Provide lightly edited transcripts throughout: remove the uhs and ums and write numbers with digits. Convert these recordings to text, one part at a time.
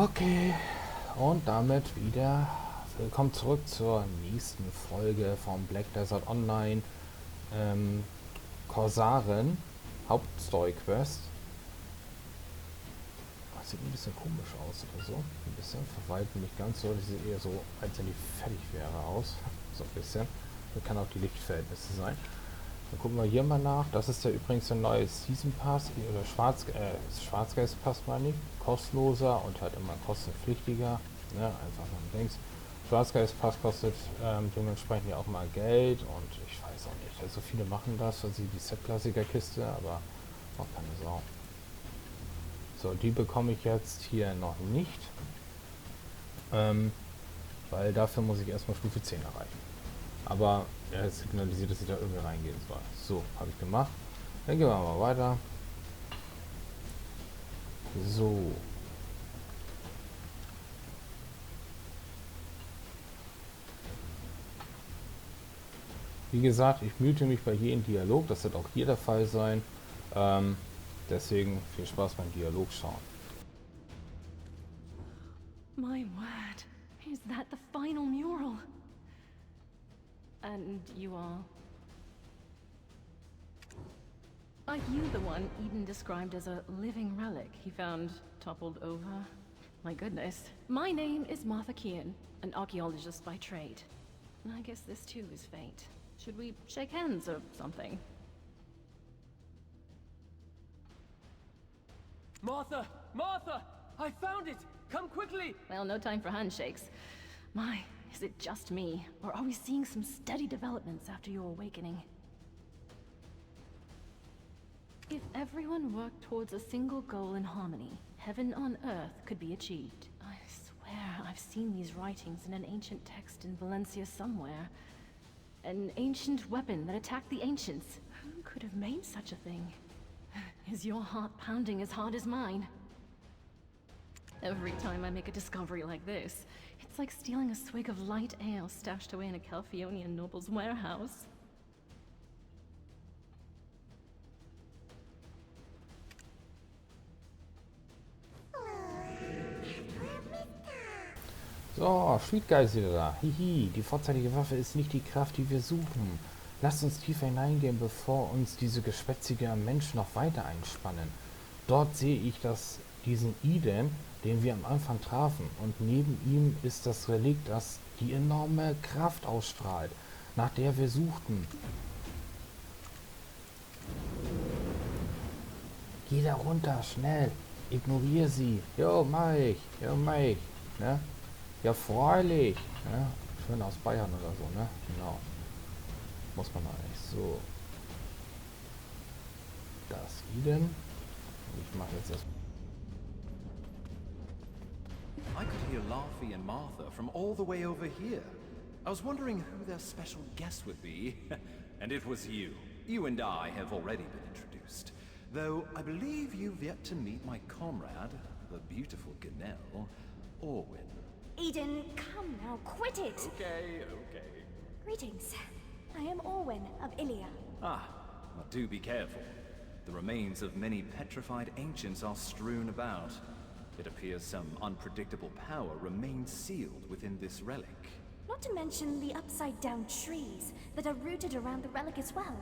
Okay, und damit wieder willkommen zurück zur nächsten Folge vom Black Desert Online Korsarin Hauptstory Quest. Das sieht ein bisschen komisch aus oder so. Ein bisschen verwalten nicht ganz so. Das sieht eher so, als wenn die fertig wäre aus. So ein bisschen. Das kann auch die Lichtverhältnisse sein. Dann gucken wir hier mal nach. Das ist ja übrigens ein neues Season Pass oder Schwarzgeist Pass, meine ich. Kostenloser und halt immer kostenpflichtiger. Ne? Einfach mal links. Schwarzgeist Pass kostet dementsprechend ja auch mal Geld und ich weiß auch nicht. Also viele machen das, weil sie die Set-Klassiker-Kiste, aber auch keine Sau. So, die bekomme ich jetzt hier noch nicht. Weil dafür muss ich erstmal Stufe 10 erreichen. Aber er signalisiert, dass ich da irgendwie reingehen soll. So, habe ich gemacht. Dann gehen wir mal weiter. So. Wie gesagt, ich mühte mich bei jedem Dialog. Das wird auch hier der Fall sein. Deswegen viel Spaß beim Dialog schauen. My word, is that the final mural? And you are? Are you the one Eden described as a living relic he found toppled over? My goodness. My name is Martha Kean, an archaeologist by trade. I guess this too is fate. Should we shake hands or something? Martha! Martha! I found it! Come quickly! Well, no time for handshakes. My, is it just me? Or are we seeing some steady developments after your awakening? If everyone worked towards a single goal in harmony, heaven on earth could be achieved. I swear I've seen these writings in an ancient text in Valencia somewhere. An ancient weapon that attacked the ancients. Who could have made such a thing? Is your heart pounding as hard as mine? Every time I make a discovery like this, it's like stealing a swig of light ale stashed away in a Calphionian noble's warehouse. So, Streetguy ist wieder da. Hihi, die vorzeitige Waffe ist nicht die Kraft, die wir suchen. Lasst uns tiefer hineingehen, bevor uns diese geschwätzige Menschen noch weiter einspannen. Dort sehe ich diesen Eden, den wir am Anfang trafen. Und neben ihm ist das Relikt, das die enorme Kraft ausstrahlt, nach der wir suchten. Geh da runter, schnell. Ignoriere sie. Jo, Mike. Jo, Mike. Ne? Ja, freilich. Ja, schön aus Bayern oder so, ne? Genau. Muss man eigentlich so. Das Eden. Ich mache jetzt das. I could hear Laffy and Martha from all the way over here. I was wondering who their special guest would be, and it was you. You and I have already been introduced, though I believe you've yet to meet my comrade, the beautiful Ganelle, Orwin. Eden, come now, quit it! Okay. Greetings. I am Orwin of Ilia. Ah, well, do be careful. The remains of many petrified ancients are strewn about. It appears some unpredictable power remains sealed within this relic. Not to mention the upside-down trees that are rooted around the relic as well.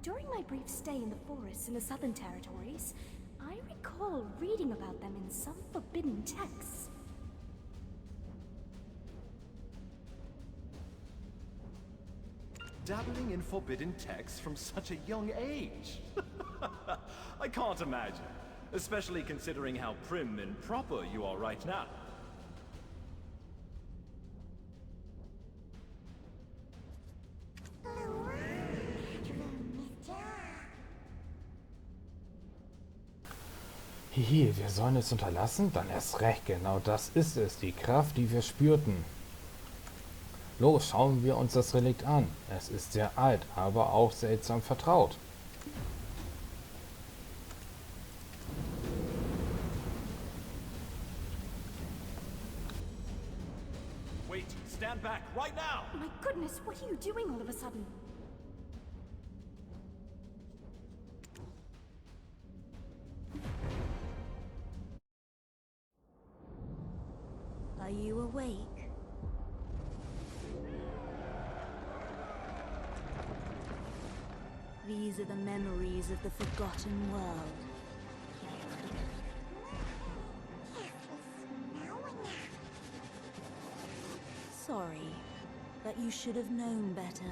During my brief stay in the forests in the Southern Territories, I recall reading about them in some forbidden texts. Dabbling in forbidden texts from such a young age? I can't imagine, especially considering how prim and proper you are right now. Hihi, wir sollen es unterlassen? Dann erst recht, genau das ist es, die Kraft, die wir spürten. Los, schauen wir uns das Relikt an. Es ist sehr alt, aber auch seltsam vertraut. Wait, stand back right now! My goodness, what are you doing all of a sudden? awake? These are the memories of the forgotten world. Sorry, but you should have known better.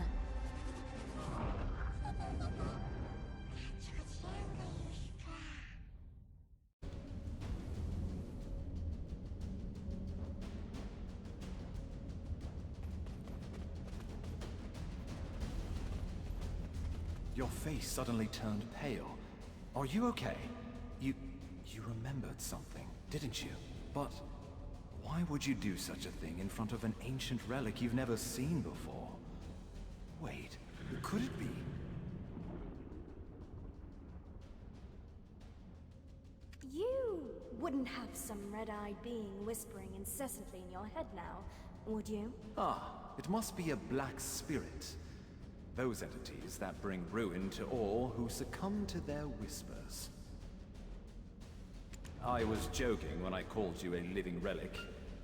Your face suddenly turned pale. Are you okay? You remembered something, didn't you? But why would you do such a thing in front of an ancient relic you've never seen before? Wait, who could it be? You wouldn't have some red-eyed being whispering incessantly in your head now, would you? Ah, it must be a black spirit. Those entities that bring ruin to all who succumb to their whispers. I was joking when I called you a living relic,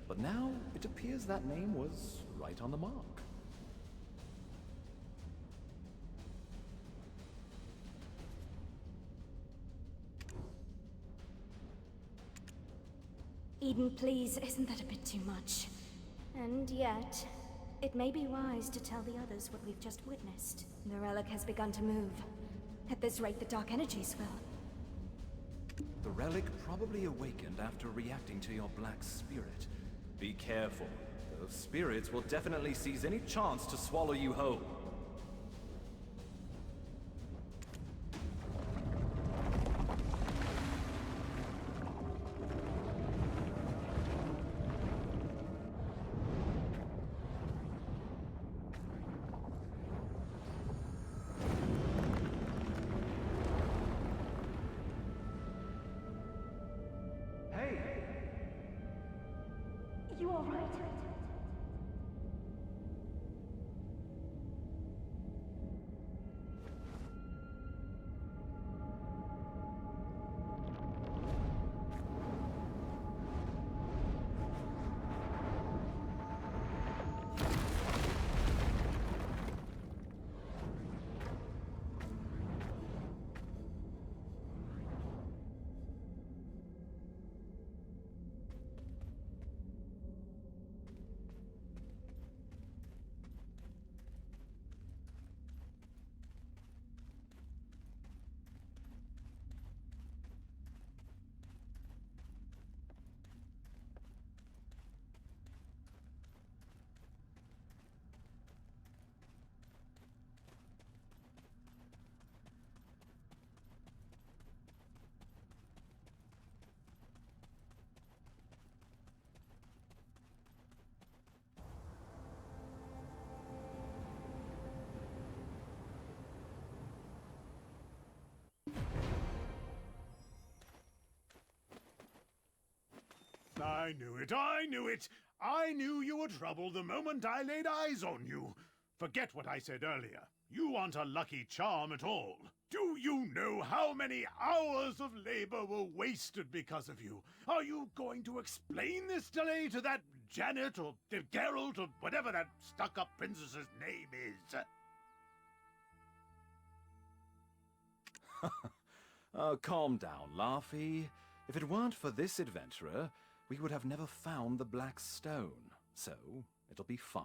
but now it appears that name was right on the mark. Eden, please, isn't that a bit too much? And yet, it may be wise to tell the others what we've just witnessed. The relic has begun to move. At this rate, the dark energies will. The relic probably awakened after reacting to your black spirit. Be careful. Those spirits will definitely seize any chance to swallow you whole. You all right? I knew it, I knew it! I knew you were trouble the moment I laid eyes on you. Forget what I said earlier. You aren't a lucky charm at all. Do you know how many hours of labor were wasted because of you? Are you going to explain this delay to that Janet or Geralt or whatever that stuck-up princess's name is? Calm down, Laufey. If it weren't for this adventurer, we would have never found the Black Stone. So, it'll be fine.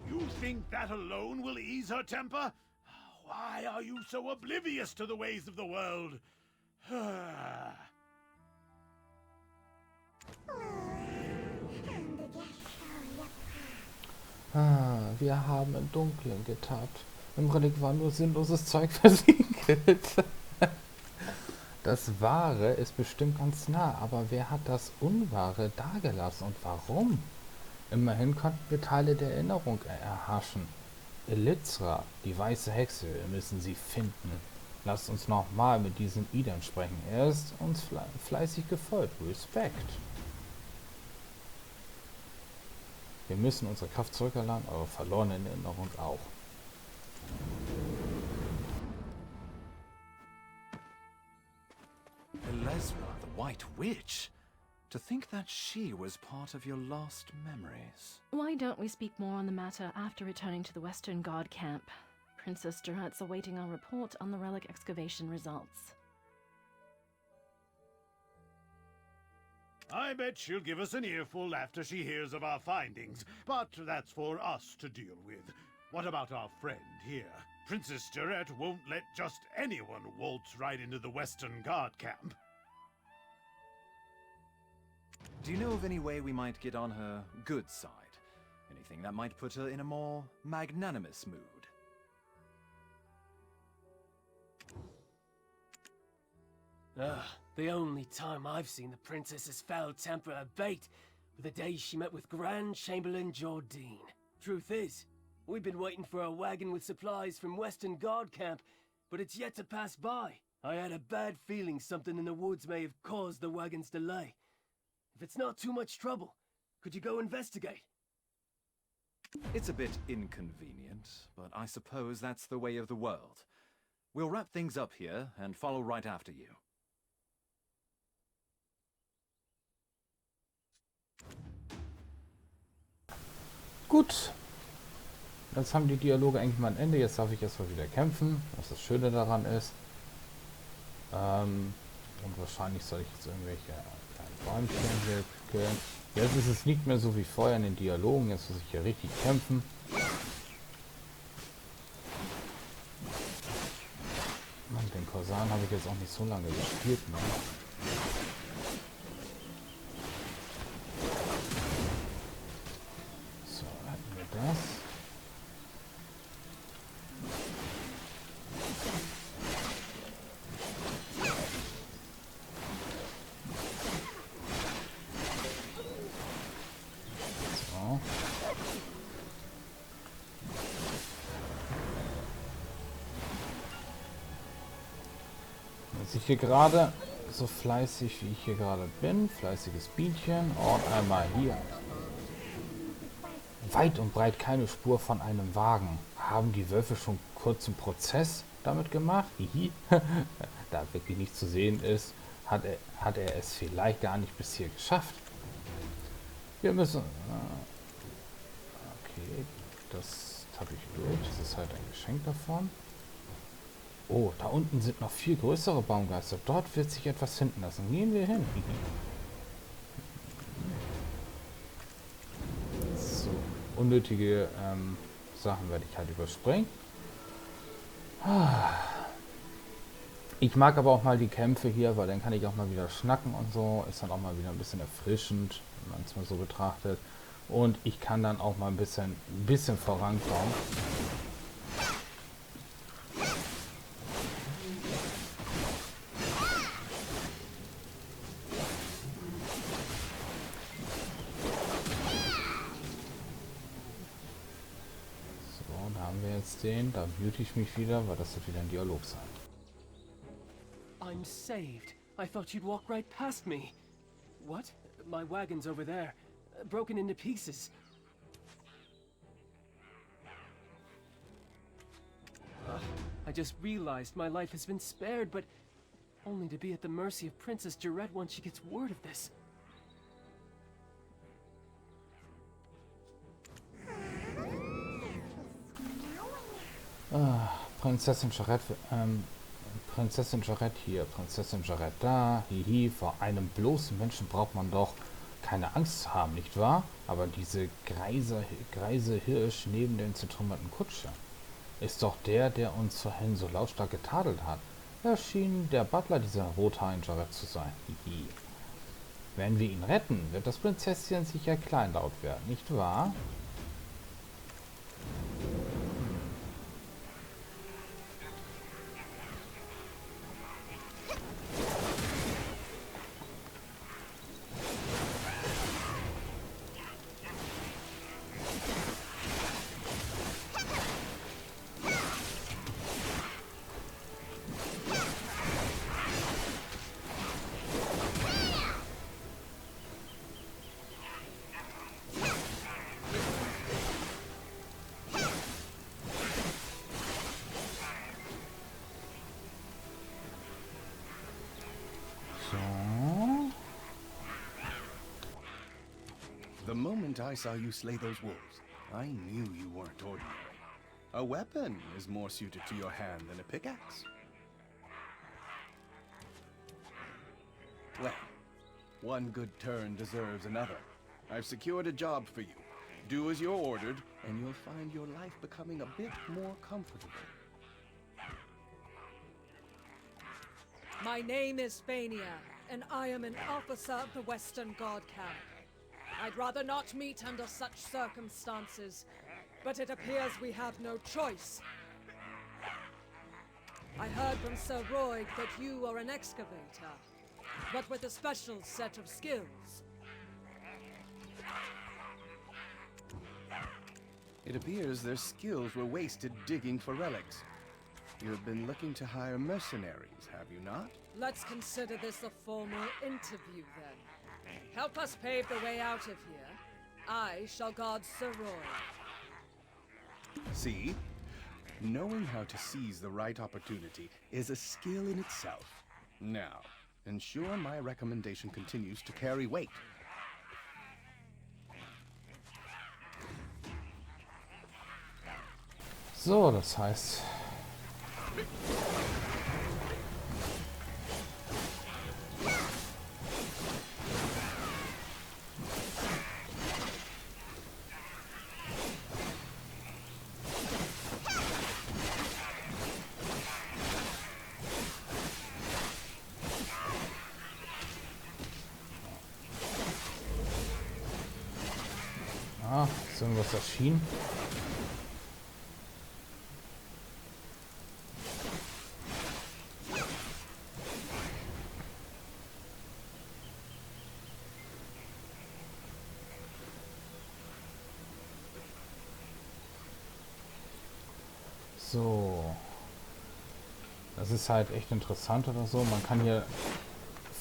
You think that alone will ease her temper? Why are you so oblivious to the ways of the world? Wir haben im Dunkeln getappt. Im Relikt war nur sinnloses Zeug versiegelt. Das Wahre ist bestimmt ganz nah, aber wer hat das Unwahre dagelassen und warum? Immerhin konnten wir Teile der Erinnerung erhaschen. Elizra, die weiße Hexe, wir müssen sie finden. Lasst uns nochmal mit diesem Iden sprechen. Er ist uns fleißig gefolgt. Respekt. Wir müssen unsere Kraft zurückerlangen, eure verlorene Erinnerung auch. White Witch? To think that she was part of your lost memories. Why don't we speak more on the matter after returning to the Western Guard camp? Princess Duret's awaiting our report on the relic excavation results. I bet she'll give us an earful after she hears of our findings, but that's for us to deal with. What about our friend here? Princess Duret won't let just anyone waltz right into the Western Guard camp. Do you know of any way we might get on her good side? Anything that might put her in a more magnanimous mood? The only time I've seen the princess's foul temper abate were the day she met with Grand Chamberlain Jordine. Truth is, we've been waiting for a wagon with supplies from Western Guard camp, but it's yet to pass by. I had a bad feeling something in the woods may have caused the wagon's delay. If it's not too much trouble, could you go investigate? It's a bit inconvenient, but I suppose that's the way of the world. We'll wrap things up here and follow right after you. Gut. Jetzt haben die Dialoge eigentlich mal ein Ende. Jetzt darf ich erstmal wieder kämpfen, was das Schöne daran ist. Und wahrscheinlich soll ich jetzt irgendwelche Bäumchen hier killen. Jetzt ist es nicht mehr so wie vorher in den Dialogen. Jetzt muss ich hier richtig kämpfen. Und den Korsarin habe ich jetzt auch nicht so lange gespielt, ne? So, hätten wir das. So. Dass ich hier gerade so fleißig wie ich hier gerade bin, fleißiges Bienchen, und einmal hier. Weit und breit keine Spur von einem Wagen. Haben die Wölfe schon kurzen Prozess damit gemacht? Hihi. Da wirklich nichts zu sehen ist, hat er es vielleicht gar nicht bis hier geschafft. Wir müssen... Okay, das habe ich durch. Das ist halt ein Geschenk davon. Oh, da unten sind noch viel größere Baumgeister. Dort wird sich etwas finden lassen. Gehen wir hin. So, unnötige Sachen werde ich halt überspringen. Ich mag aber auch mal die Kämpfe hier, weil dann kann ich auch mal wieder schnacken und so. Ist dann auch mal wieder ein bisschen erfrischend, wenn man es mal so betrachtet. Und ich kann dann auch mal ein bisschen vorankommen. Den, da mute ich mich wieder, weil das wird wieder ein Dialog sein. I'm saved. I thought you'd walk right past me. What? My wagon's over there, broken into pieces. I just realized my life has been spared, but only to be at the mercy of Princess Duret once she gets word of this. Prinzessin Jarette hier, Prinzessin Jarette da, hihi, vor einem bloßen Menschen braucht man doch keine Angst zu haben, nicht wahr? Aber diese greise Hirsch neben den zertrümmerten Kutsche ist doch der uns vorhin so lautstark getadelt hat. Er schien der Butler dieser rothaarigen Jarette zu sein, hihi. Wenn wir ihn retten, wird das Prinzesschen sicher kleinlaut werden, nicht wahr? The moment I saw you slay those wolves, I knew you weren't ordinary. A weapon is more suited to your hand than a pickaxe. Well, one good turn deserves another. I've secured a job for you. Do as you're ordered, and you'll find your life becoming a bit more comfortable. My name is Fania, and I am an officer of the Western Guard camp. I'd rather not meet under such circumstances, but it appears we have no choice. I heard from Sir Royd that you are an excavator, but with a special set of skills. It appears their skills were wasted digging for relics. You've been looking to hire mercenaries, have you not? Let's consider this a formal interview then. Help us pave the way out of here. I shall guard Sir Royd. See? Knowing how to seize the right opportunity is a skill in itself. Now, ensure my recommendation continues to carry weight. So, das heißt... Ah, ist irgendwas erschienen? So, das ist halt echt interessant oder so. Man kann hier,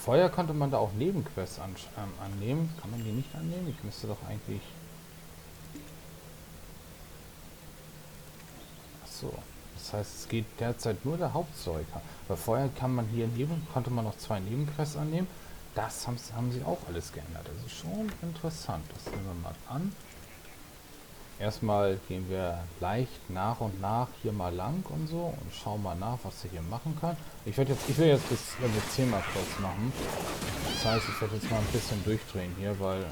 vorher konnte man da auch Nebenquests annehmen. Kann man die nicht annehmen? Ich müsste doch eigentlich... Achso, das heißt, es geht derzeit nur der Hauptstory. Aber vorher kann man hier konnte man noch 2 Nebenquests annehmen. Das haben sie auch alles geändert. Das ist schon interessant. Das nehmen wir mal an. Erstmal gehen wir leicht nach und nach hier mal lang und so und schauen mal nach, was ich hier machen kann. Ich will jetzt bis Level 10 mal kurz machen. Das heißt, ich werde jetzt mal ein bisschen durchdrehen hier, weil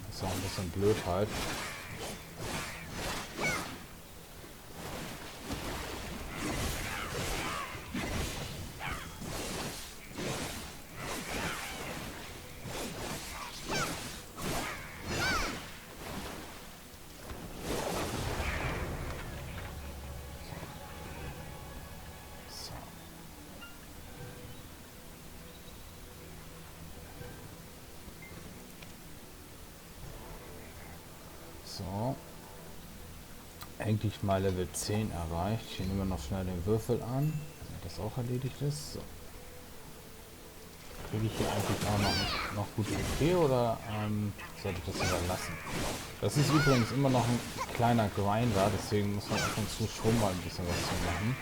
ist auch ein bisschen blöd halt. So. Eigentlich mal Level 10 erreicht. Hier nehmen wir noch schnell den Würfel an, damit das auch erledigt ist. So. Kriege ich hier eigentlich auch noch gute EP oder sollte ich das wieder lassen? Das ist übrigens immer noch ein kleiner Grinder, deswegen muss man ab und zu schon mal ein bisschen was zu machen.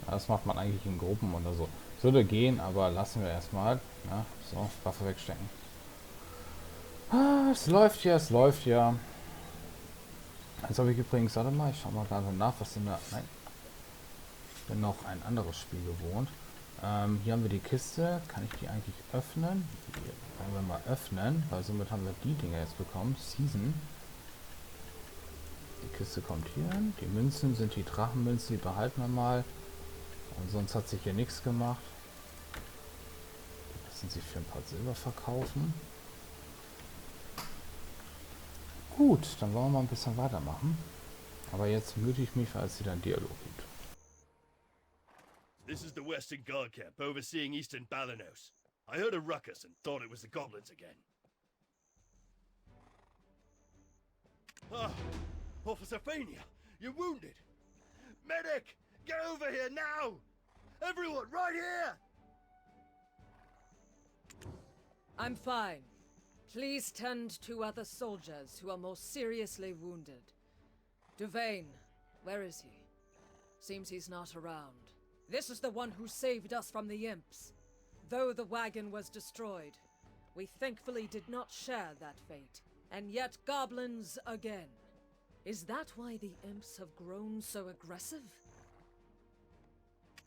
Das macht man eigentlich in Gruppen oder so. Würde gehen, aber lassen wir erstmal. Ja, so, Waffe wegstecken. Ah, es läuft ja, es läuft ja. Jetzt habe ich übrigens, warte mal, ich schau mal gerade nach, was in der... Nein. Ich bin noch ein anderes Spiel gewohnt. Hier haben wir die Kiste. Kann ich die eigentlich öffnen? Die können wir mal öffnen, weil somit haben wir die Dinger jetzt bekommen. Season. Die Kiste kommt hier hin. Die Münzen sind die Drachenmünzen, die behalten wir mal. Und sonst hat sich hier nichts gemacht. Lassen sich für ein paar Silber verkaufen. Gut, dann wollen wir mal ein bisschen weitermachen. Aber jetzt müde ich mich, weil es wieder einen Dialog gibt. This is the Western Guard camp overseeing eastern Balenos. I heard a ruckus and thought it was the goblins again. Ah, Officer Fania, you're wounded. Medic, get over here now! Everyone, right here! I'm fine. Please tend to other soldiers who are more seriously wounded. Duvain, where is he? Seems he's not around. This is the one who saved us from the imps. Though the wagon was destroyed, we thankfully did not share that fate. And yet goblins again. Is that why the imps have grown so aggressive?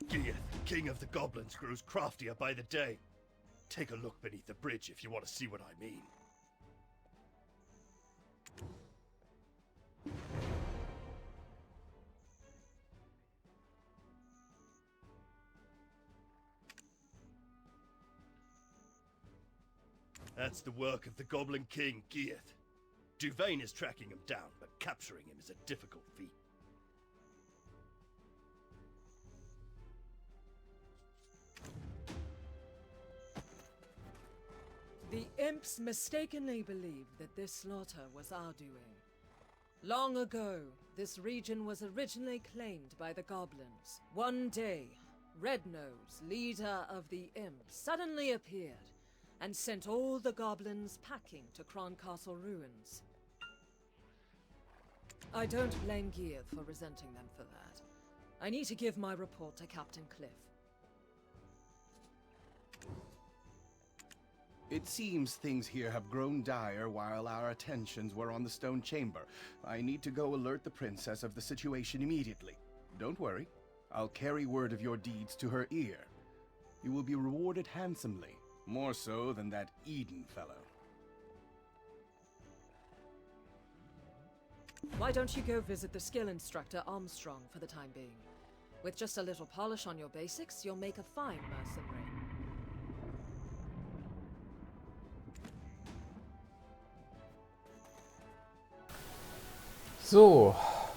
Geath, king of the goblins, grows craftier by the day. Take a look beneath the bridge if you want to see what I mean. That's the work of the Goblin King, Geath. Duvain is tracking him down, but capturing him is a difficult feat. The imps mistakenly believed that this slaughter was our doing. Long ago, this region was originally claimed by the goblins. One day, Rednose, leader of the imps, suddenly appeared and sent all the goblins packing to Kron Castle ruins. I don't blame Geath for resenting them for that. I need to give my report to Captain Cliff. It seems things here have grown dire while our attentions were on the stone chamber. I need to go alert the princess of the situation immediately. Don't worry. I'll carry word of your deeds to her ear. You will be rewarded handsomely, more so than that Eden fellow. Why don't you go visit the skill instructor Armstrong for the time being? With just a little polish on your basics, you'll make a fine mercenary. So,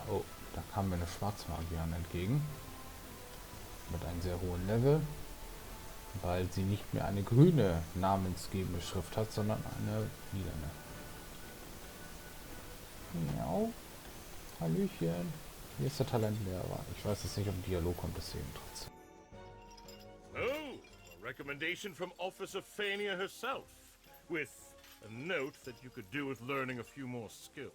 oh, da kam mir eine Schwarzmagierin entgegen. Mit einem sehr hohen Level. Weil sie nicht mehr eine grüne namensgebende Schrift hat, sondern eine lilane. Miau. Hallöchen. Hier ist der Talentlehrer. Ich weiß jetzt nicht, ob ein Dialog kommt, deswegen trotzdem. Oh, a recommendation from Officer Fania herself, with a note that you could do with learning a few more skills.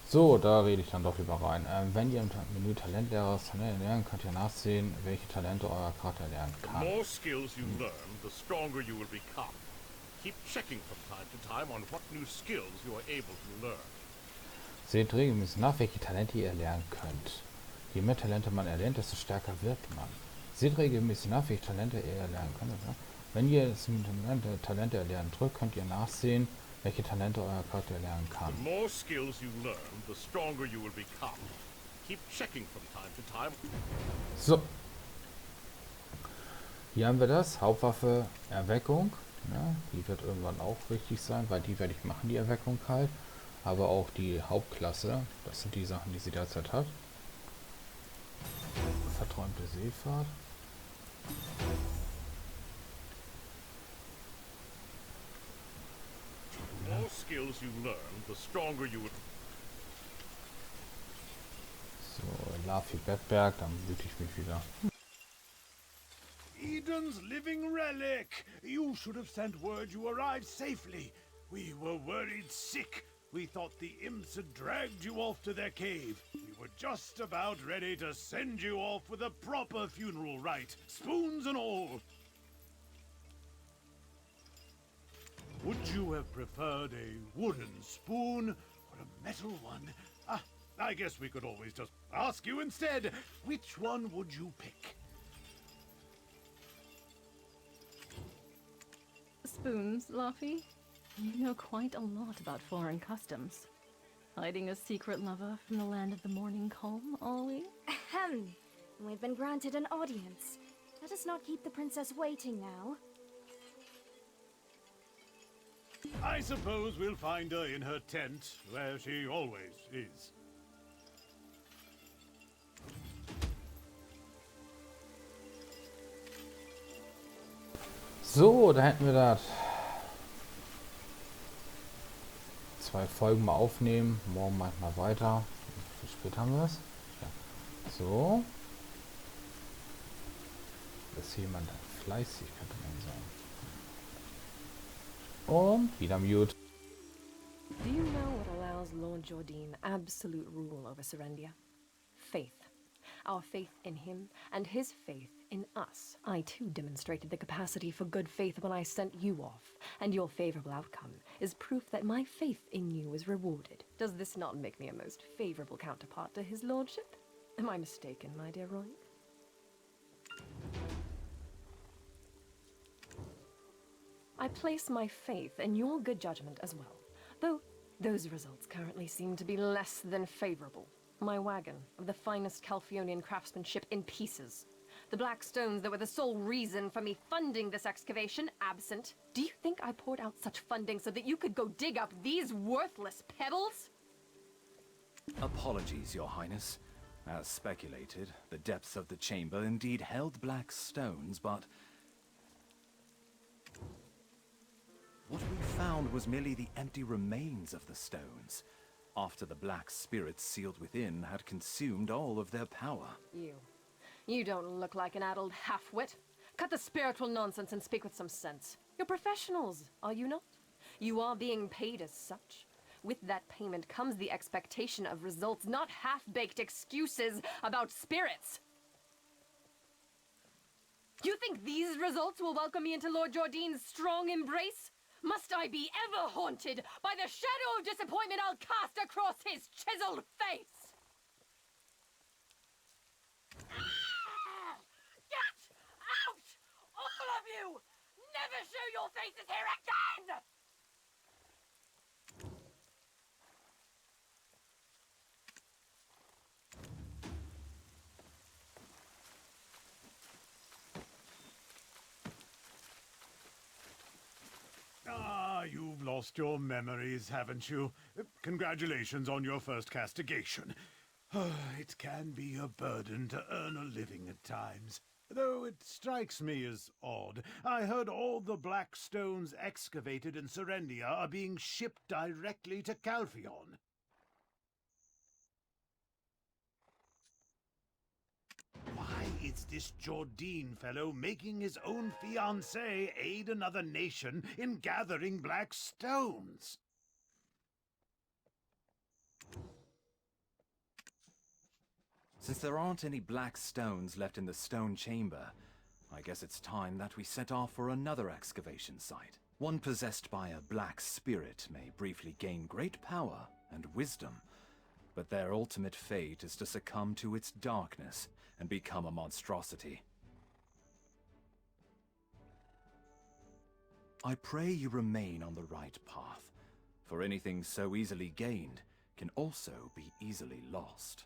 So, da rede ich dann doch lieber rein. Wenn ihr im Menü Talentlehrer lernen, könnt ihr nachsehen, welche Talente euer Charakter lernen kann. The more skills you learn, the stronger you will become. Keep checking from time to time on what new skills you are able to learn. Seht regelmäßig nach, welche Talente ihr erlernen könnt. Je mehr Talente man erlernt, desto stärker wird man. Seht regelmäßig nach, welche Talente ihr erlernen könnt. Wenn ihr das Talente erlernen drückt, könnt ihr nachsehen, welche Talente euer Charakter lernen kann. The more skills you learn, the stronger you will become. Keep checking from time to time. So. Hier haben wir das. Hauptwaffe Erweckung. Ja, die wird irgendwann auch wichtig sein, weil die werde ich machen, die Erweckung halt. Aber auch die Hauptklasse. Das sind die Sachen, die sie derzeit hat. Verträumte Seefahrt. The more skills you learn, the stronger you will. So, Lafi Bettberg, dann wüte ich mich wieder. Eden's living relic! You should have sent word you arrived safely. We were worried sick. We thought the imps had dragged you off to their cave. We were just about ready to send you off with a proper funeral rite, spoons and all. Would you have preferred a wooden spoon or a metal one? Ah, I guess we could always just ask you instead. Which one would you pick? Spoons, Laffy? You know quite a lot about foreign customs. Hiding a secret lover from the land of the morning calm, are we? Ahem. We've been granted an audience. Let us not keep the princess waiting now. I suppose we'll find her in her tent, where she always is. So, da hätten wir das. 2 Folgen mal aufnehmen. Morgen manchmal weiter. Wie spät haben wir es? Ja. So. Ist jemand fleißig, könnte man sagen. Und wieder Mute. Do you know what allows Lord Jordine absolute rule over Serendia? Faith. Our faith in him, and his faith in us. I too demonstrated the capacity for good faith when I sent you off, and your favorable outcome is proof that my faith in you was rewarded. Does this not make me a most favorable counterpart to his lordship? Am I mistaken, my dear Roy? I place my faith in your good judgment as well, though those results currently seem to be less than favorable. My wagon, of the finest Calphionian craftsmanship, in pieces. The black stones that were the sole reason for me funding this excavation, absent. Do you think I poured out such funding so that you could go dig up these worthless pebbles? Apologies, Your Highness. As speculated, the depths of the chamber indeed held black stones, but what we found was merely the empty remains of the stones, after the black spirits sealed within had consumed all of their power. You don't look like an addled half-wit. Cut the spiritual nonsense and speak with some sense. You're professionals, are you not? You are being paid as such. With that payment comes the expectation of results, not half-baked excuses about spirits. You think these results will welcome me into Lord Jordine's strong embrace? Must I be ever haunted by the shadow of disappointment I'll cast across his chiseled face? Get out! All of you! Never show your faces here again! Ah, you've lost your memories, haven't you? Congratulations on your first castigation. It can be a burden to earn a living at times. Though it strikes me as odd. I heard all the black stones excavated in Serendia are being shipped directly to Calphion. Why is this Jordine fellow making his own fiancée aid another nation in gathering black stones? Since there aren't any black stones left in the stone chamber, I guess it's time that we set off for another excavation site. One possessed by a black spirit may briefly gain great power and wisdom, but their ultimate fate is to succumb to its darkness and become a monstrosity. I pray you remain on the right path, for anything so easily gained can also be easily lost.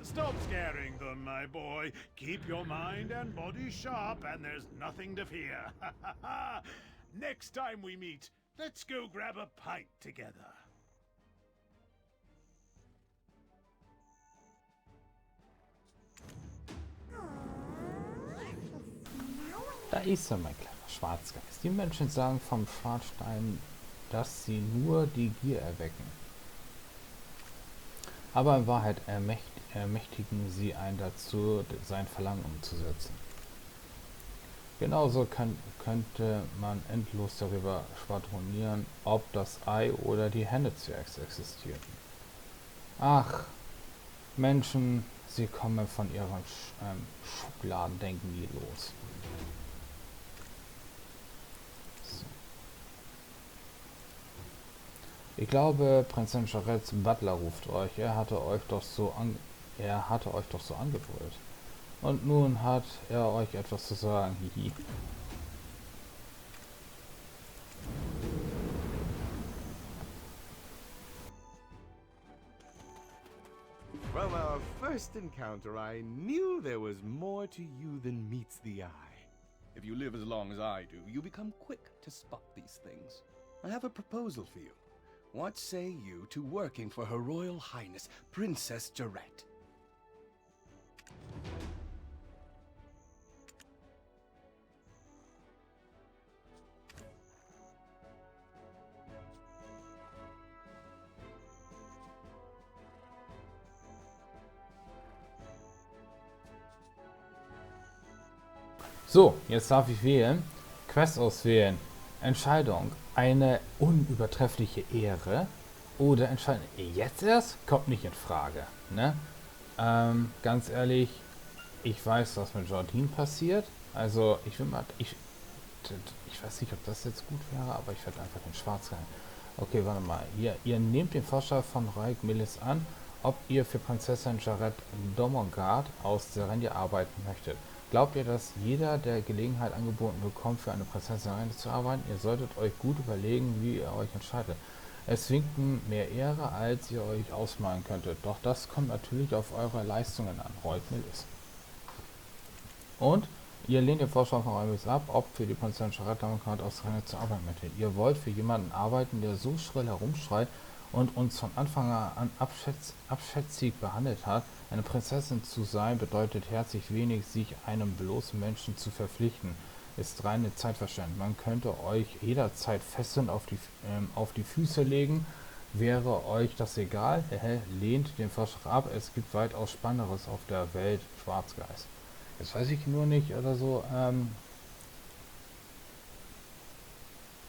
Stop scaring them, my boy. Keep your mind and body sharp, and there's nothing to fear. Next time we meet, let's go grab a pint together. Da ist er, mein kleiner Schwarzgeist. Die Menschen sagen vom Schwarzstein, dass sie nur die Gier erwecken. Aber in Wahrheit ermächtigen sie einen dazu, sein Verlangen umzusetzen. Genauso könnte man endlos darüber schwadronieren, ob das Ei oder die Henne zuerst existierten. Ach, Menschen, sie kommen von ihren Schubladendenken nie los. So. Ich glaube, Prinzessin Charets Butler ruft euch. Er hatte euch doch so angebrüllt. Und nun hat er euch etwas zu sagen. Hihi. From our first encounter, I knew there was more to you than meets the eye. If you live as long as I do, you become quick to spot these things. I have a proposal for you. What say you to working for Her Royal Highness, Princess Jarette? So, jetzt darf ich wählen. Quest auswählen. Entscheidung, eine unübertreffliche Ehre oder Entscheidung, jetzt erst, kommt nicht in Frage. Ne? Ganz ehrlich, ich weiß, was mit Jordine passiert. Also ich will mal, ich weiß nicht, ob das jetzt gut wäre, aber ich werde einfach den Schwarzgeist. Okay, warte mal. Ihr nehmt den Vorschlag von Raik Millis an, ob ihr für Prinzessin Jared Domongard aus Serendia arbeiten möchtet. Glaubt ihr, dass jeder, der Gelegenheit angeboten bekommt, für eine Prinzessin Serendia zu arbeiten? Ihr solltet euch gut überlegen, wie ihr euch entscheidet. Es winken mehr Ehre, als ihr euch ausmalen könntet. Doch das kommt natürlich auf eure Leistungen an. Raik Millis. Und ihr lehnt den Vorschlag von Reise ab, ob für die Prinzessin Jared Domongard aus Serendia zu arbeiten möchtet. Ihr wollt für jemanden arbeiten, der so schrill herumschreit und uns von Anfang an abschätzig behandelt hat. Eine Prinzessin zu sein bedeutet herzlich wenig, sich einem bloßen Menschen zu verpflichten. Ist reine Zeitverschwendung. Man könnte euch jederzeit fesseln auf die Füße legen. Wäre euch das egal? Lehnt den Vorschlag ab. Es gibt weitaus Spannenderes auf der Welt. Schwarzgeist. Jetzt weiß ich nur nicht oder so,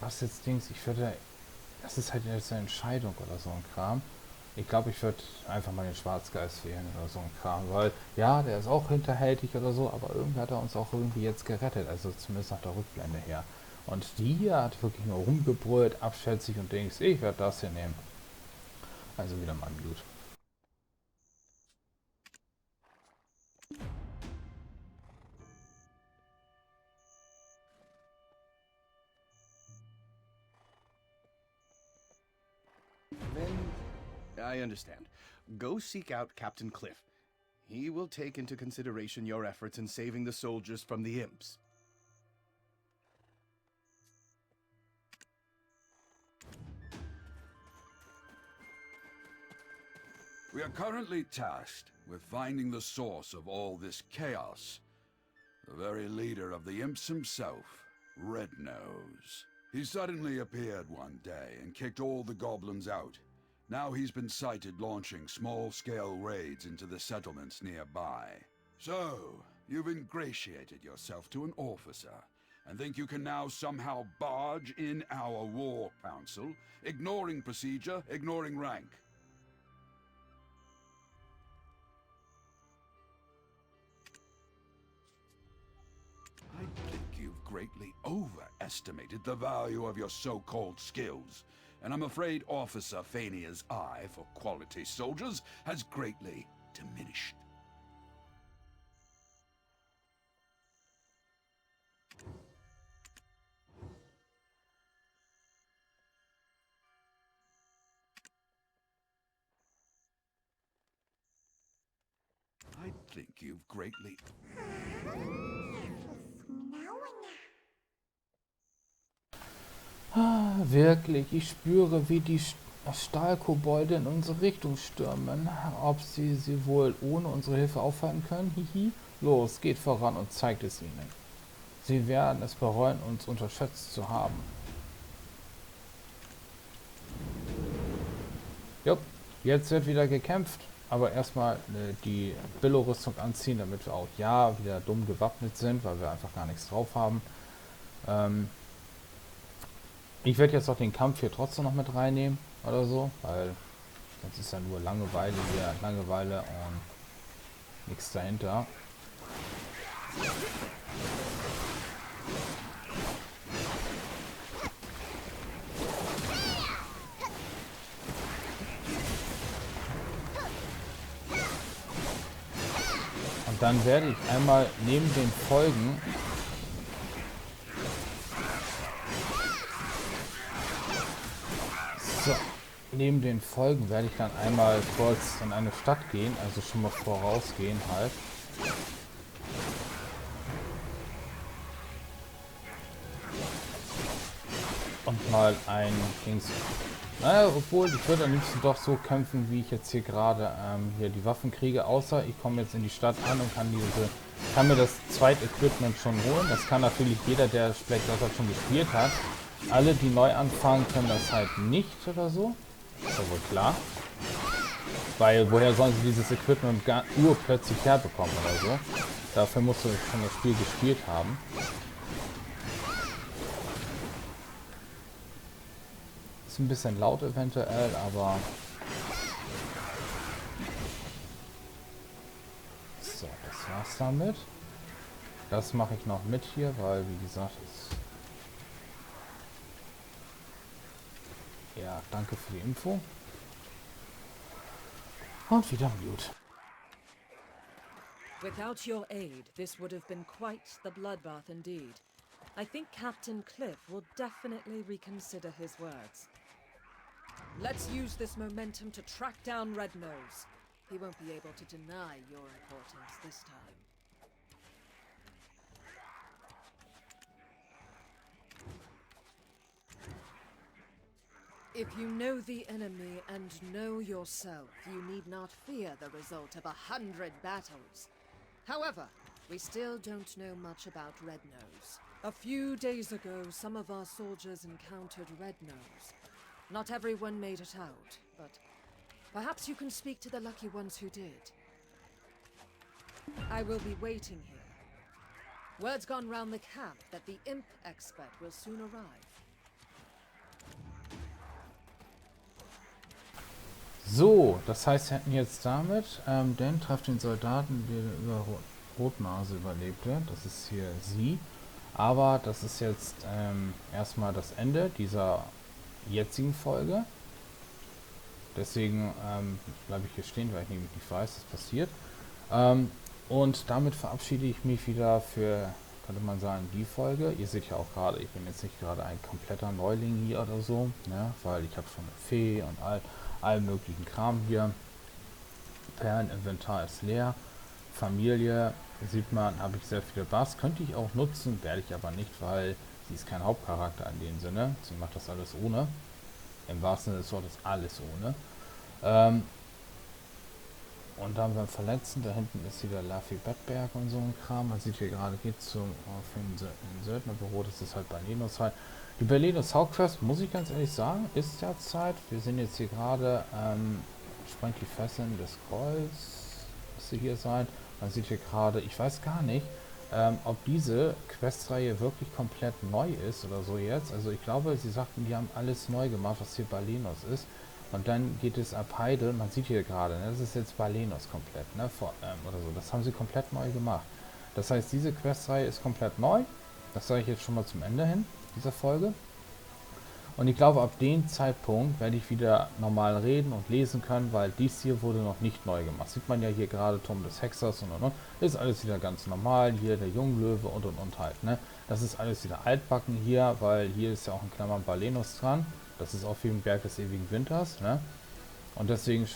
was jetzt Dings, das ist halt jetzt eine Entscheidung oder so ein Kram. Ich glaube, ich würde einfach mal den Schwarzgeist wählen oder so ein Kram, weil, ja, der ist auch hinterhältig oder so, aber irgendwie hat er uns auch irgendwie jetzt gerettet, also zumindest nach der Rückblende her. Und die hier hat wirklich nur rumgebrüllt, abschätzig und Dings, ich werde das hier nehmen. Also wieder mal Blut. I understand. Go seek out Captain Cliff. He will take into consideration your efforts in saving the soldiers from the imps. We are currently tasked with finding the source of all this chaos. The very leader of the imps himself, Red Nose. He suddenly appeared one day and kicked all the goblins out. Now he's been sighted launching small-scale raids into the settlements nearby. So, you've ingratiated yourself to an officer, and think you can now somehow barge in our war council, ignoring procedure, ignoring rank. I think you've greatly overestimated the value of your so-called skills. And I'm afraid Officer Fania's eye for quality soldiers has greatly diminished. I think you've greatly... Ah, wirklich, ich spüre, wie die Stahlkobolde in unsere Richtung stürmen. Ob sie wohl ohne unsere Hilfe aufhalten können? Hihi. Los, geht voran und zeigt es ihnen. Sie werden es bereuen, uns unterschätzt zu haben. Jupp, jetzt wird wieder gekämpft. Aber erstmal die Billo-Rüstung anziehen, damit wir auch ja wieder dumm gewappnet sind, weil wir einfach gar nichts drauf haben. Ich werde jetzt auch den Kampf hier trotzdem noch mit reinnehmen oder so, weil sonst ist ja nur Langeweile hier, Langeweile und nichts dahinter. Und dann werde ich einmal neben den Folgen neben den Folgen werde ich dann einmal kurz in eine Stadt gehen, also schon mal vorausgehen halt. Und mal ein Dings. Naja, obwohl ich würde am liebsten doch so kämpfen, wie ich jetzt hier gerade hier die Waffen kriege, außer ich komme jetzt in die Stadt an und kann mir das zweite Equipment schon holen. Das kann natürlich jeder, der vielleicht das halt schon gespielt hat. Alle, die neu anfangen, können das halt nicht oder so. Ist ja wohl klar. Weil woher sollen sie dieses Equipment urplötzlich herbekommen oder so? Dafür musst du schon das Spiel gespielt haben. Ist ein bisschen laut eventuell, aber... So, das war's damit. Das mache ich noch mit hier, weil, wie gesagt, ist... Ja, danke für die Info. Und wieder Mute. Without your aid, this would have been quite the bloodbath indeed. I think Captain Cliff will definitely reconsider his words. Let's use this momentum to track down Red Nose. He won't be able to deny your importance this time. If you know the enemy and know yourself, you need not fear the result of 100 battles. However, we still don't know much about Red Nose. A few days ago, some of our soldiers encountered Red Nose. Not everyone made it out, but perhaps you can speak to the lucky ones who did. I will be waiting here. Word's gone round the camp that the imp expert will soon arrive. So, das heißt, wir hätten jetzt damit, Dan trifft den Soldaten, der über Rotnase überlebte. Das ist hier sie. Aber das ist jetzt erstmal das Ende dieser jetzigen Folge. Deswegen bleibe ich hier stehen, weil ich nämlich nicht weiß, was passiert. Und damit verabschiede ich mich wieder für, könnte man sagen, die Folge. Ihr seht ja auch gerade, ich bin jetzt nicht gerade ein kompletter Neuling hier oder so, ne? Weil ich habe schon eine Fee und allen möglichen Kram hier. Perleninventar ist leer. Familie, sieht man, habe ich sehr viele Bars. Könnte ich auch nutzen, werde ich aber nicht, weil sie ist kein Hauptcharakter in dem Sinne. Sie macht das alles ohne. Im wahrsten Sinne des Wortes alles ohne. Und dann beim Verletzten, da hinten ist wieder Laffy Bettberg und so ein Kram. Man sieht hier gerade, geht zum Söldnerbüro, das ist halt Balenos halt. Die Balenos Hauptquest, muss ich ganz ehrlich sagen, ist ja Zeit. Wir sind jetzt hier gerade, sprengt die Fesseln des Kreuz, müsste hier sein. Man sieht hier gerade, ich weiß gar nicht, ob diese Questreihe wirklich komplett neu ist oder so jetzt. Also ich glaube, sie sagten, die haben alles neu gemacht, was hier Balenos ist. Und dann geht es ab Heide, man sieht hier gerade, ne, das ist jetzt Balenos komplett, ne, oder so. Das haben sie komplett neu gemacht. Das heißt, diese Questreihe ist komplett neu. Das sage ich jetzt schon mal zum Ende hin dieser Folge. Und ich glaube, ab dem Zeitpunkt werde ich wieder normal reden und lesen können, weil dies hier wurde noch nicht neu gemacht. Sieht man ja hier gerade, Turm des Hexers und. Ist alles wieder ganz normal. Hier der Junglöwe und halt, ne. Das ist alles wieder altbacken hier, weil hier ist ja auch in Klammern Balenos dran. Das ist auf jedem Berg des ewigen Winters, ne. Und deswegen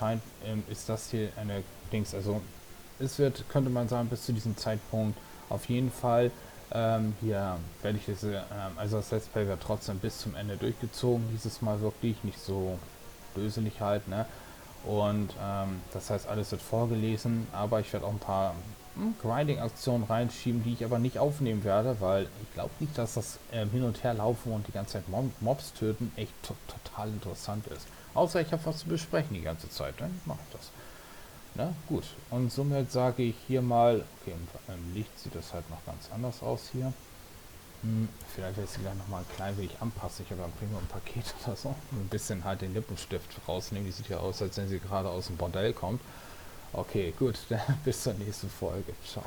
ist das hier eine Dings, also es wird, könnte man sagen, bis zu diesem Zeitpunkt auf jeden Fall hier werde ich diese, also das Let's Play wird trotzdem bis zum Ende durchgezogen, dieses Mal wirklich nicht so döselig halt, ne? Und das heißt, alles wird vorgelesen, aber ich werde auch ein paar Grinding-Aktionen reinschieben, die ich aber nicht aufnehmen werde, weil ich glaube nicht, dass das hin und her laufen und die ganze Zeit Mobs töten echt total interessant ist. Außer ich habe was zu besprechen die ganze Zeit, dann mache ich das. Na gut, und somit sage ich hier mal, okay, im Licht sieht das halt noch ganz anders aus hier. Vielleicht werde ich sie gleich nochmal ein klein wenig anpassen. Ich habe ein Premium-Paket oder so. Ein bisschen halt den Lippenstift rausnehmen. Die sieht ja aus, als wenn sie gerade aus dem Bordell kommt. Okay, gut, dann bis zur nächsten Folge. Ciao.